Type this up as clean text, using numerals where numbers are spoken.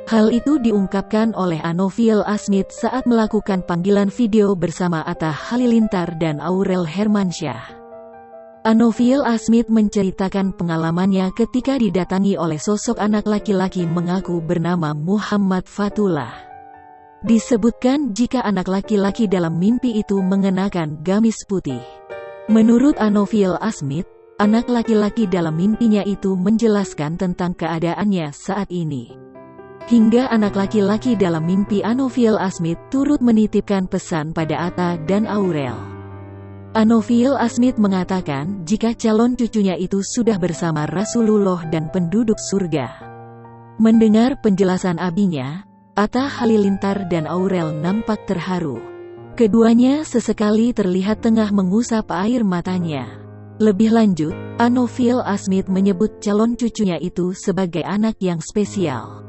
Hal itu diungkapkan oleh Anoviel Asmit saat melakukan panggilan video bersama Atta Halilintar dan Aurel Hermansyah. Anoviel Asmit menceritakan pengalamannya ketika didatangi oleh sosok anak laki-laki mengaku bernama Muhammad Fatullah. Disebutkan jika anak laki-laki dalam mimpi itu mengenakan gamis putih. Menurut Anoviel Asmit, anak laki-laki dalam mimpinya itu menjelaskan tentang keadaannya saat ini. Hingga anak laki-laki dalam mimpi Anoviel Asmit turut menitipkan pesan pada Atta dan Aurel. Anoviel Asmit mengatakan jika calon cucunya itu sudah bersama Rasulullah dan penduduk surga. Mendengar penjelasan abinya, Atta Halilintar dan Aurel nampak terharu. Keduanya sesekali terlihat tengah mengusap air matanya. Lebih lanjut, Anoviel Asmit menyebut calon cucunya itu sebagai anak yang spesial.